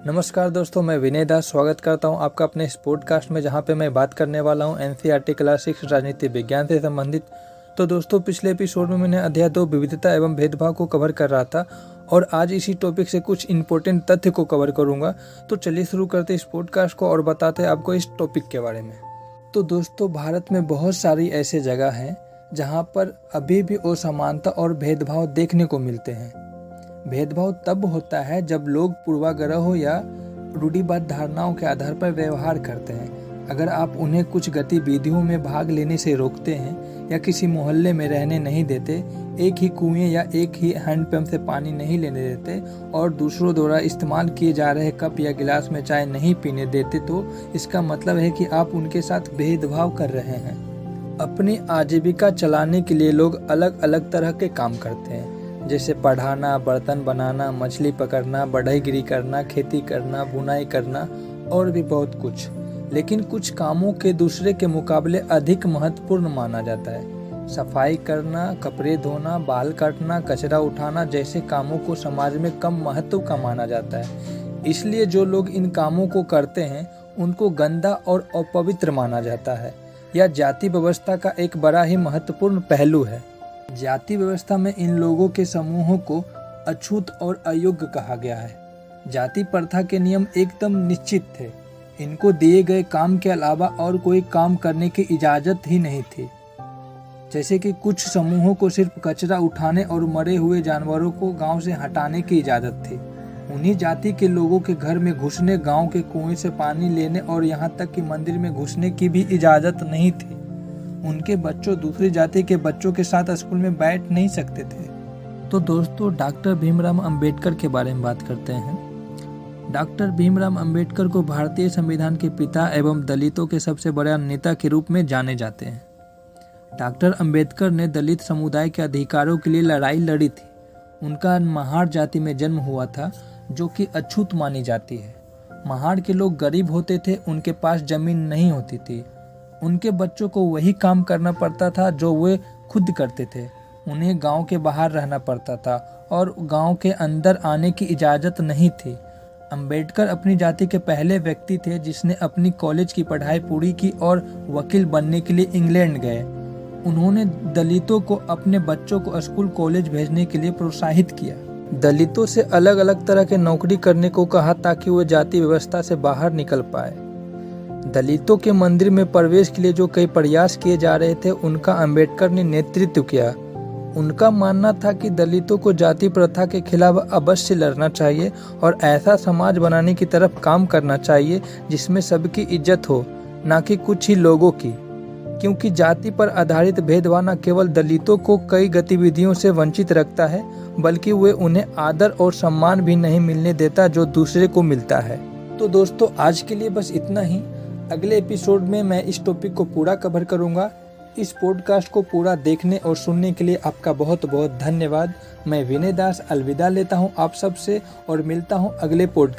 नमस्कार दोस्तों, मैं विनय दास स्वागत करता हूं आपका अपने इस पॉडकास्ट में, जहां पे मैं बात करने वाला हूं एनसीईआरटी क्लास 6 राजनीति विज्ञान से संबंधित। तो दोस्तों, पिछले एपिसोड में मैंने अध्याय 2 विविधता एवं भेदभाव को कवर कर रहा था और आज इसी टॉपिक से कुछ इंपॉर्टेंट तथ्य को कवर करूंगा। तो चलिए शुरू करते इस पॉडकास्ट को और बताते हैं आपको इस टॉपिक के बारे में। तो दोस्तों, भारत में बहुत सारी ऐसे जगह हैं जहाँ पर अभी भी असमानता और भेदभाव देखने को मिलते हैं। भेदभाव तब होता है जब लोग पूर्वाग्रहों या रूढ़िबद्ध धारणाओं के आधार पर व्यवहार करते हैं। अगर आप उन्हें कुछ गतिविधियों में भाग लेने से रोकते हैं या किसी मोहल्ले में रहने नहीं देते, एक ही कुएं या एक ही हैंडपंप से पानी नहीं लेने देते और दूसरों द्वारा इस्तेमाल किए जा रहे कप या गिलास में चाय नहीं पीने देते, तो इसका मतलब है कि आप उनके साथ भेदभाव कर रहे हैं। अपनी आजीविका चलाने के लिए लोग अलग अलग तरह के काम करते हैं, जैसे पढ़ाना, बर्तन बनाना, मछली पकड़ना, बढ़ईगिरी करना, खेती करना, बुनाई करना और भी बहुत कुछ। लेकिन कुछ कामों के दूसरे के मुकाबले अधिक महत्वपूर्ण माना जाता है। सफाई करना, कपड़े धोना, बाल काटना, कचरा उठाना जैसे कामों को समाज में कम महत्व का माना जाता है। इसलिए जो लोग इन कामों को करते हैं उनको गंदा और अपवित्र माना जाता है। यह जाति व्यवस्था का एक बड़ा ही महत्वपूर्ण पहलू है। जाति व्यवस्था में इन लोगों के समूहों को अछूत और अयोग्य कहा गया है। जाति प्रथा के नियम एकदम निश्चित थे। इनको दिए गए काम के अलावा और कोई काम करने की इजाजत ही नहीं थी। जैसे कि कुछ समूहों को सिर्फ कचरा उठाने और मरे हुए जानवरों को गांव से हटाने की इजाजत थी। उन्हीं जाति के लोगों के घर में घुसने, गांव के कुएं से पानी लेने और यहाँ तक कि मंदिर में घुसने की भी इजाजत नहीं थी। उनके बच्चों दूसरी जाति के बच्चों के साथ स्कूल में बैठ नहीं सकते थे। तो दोस्तों, डॉक्टर भीमराव अंबेडकर के बारे में बात करते हैं। डॉक्टर भीमराव अंबेडकर को भारतीय संविधान के पिता एवं दलितों के सबसे बड़ा नेता के रूप में जाने जाते हैं। डॉक्टर अंबेडकर ने दलित समुदाय के अधिकारों के लिए लड़ाई लड़ी थी। उनका महार जाति में जन्म हुआ था, जो कि अछूत मानी जाती है। महार के लोग गरीब होते थे, उनके पास जमीन नहीं होती थी। उनके बच्चों को वही काम करना पड़ता था जो वे खुद करते थे। उन्हें गांव के बाहर रहना पड़ता था और गांव के अंदर आने की इजाज़त नहीं थी। अंबेडकर अपनी जाति के पहले व्यक्ति थे जिसने अपनी कॉलेज की पढ़ाई पूरी की और वकील बनने के लिए इंग्लैंड गए। उन्होंने दलितों को अपने बच्चों को स्कूल कॉलेज भेजने के लिए प्रोत्साहित किया। दलितों से अलग अलग तरह के नौकरी करने को कहा ताकि वे जाति व्यवस्था से बाहर निकल पाए। दलितों के मंदिर में प्रवेश के लिए जो कई प्रयास किए जा रहे थे, उनका अंबेडकर ने नेतृत्व किया। उनका मानना था कि दलितों को जाति प्रथा के खिलाफ अवश्य लड़ना चाहिए और ऐसा समाज बनाने की तरफ काम करना चाहिए जिसमें सबकी इज्जत हो, न कि कुछ ही लोगों की। क्योंकि जाति पर आधारित भेदभाव न केवल दलितों को कई गतिविधियों से वंचित रखता है, बल्कि वे उन्हें आदर और सम्मान भी नहीं मिलने देता जो दूसरे को मिलता है। तो दोस्तों, आज के लिए बस इतना ही। अगले एपिसोड में मैं इस टॉपिक को पूरा कवर करूंगा। इस पॉडकास्ट को पूरा देखने और सुनने के लिए आपका बहुत बहुत धन्यवाद। मैं विनय दास अलविदा लेता हूं आप सबसे और मिलता हूं अगले पॉडकास्ट।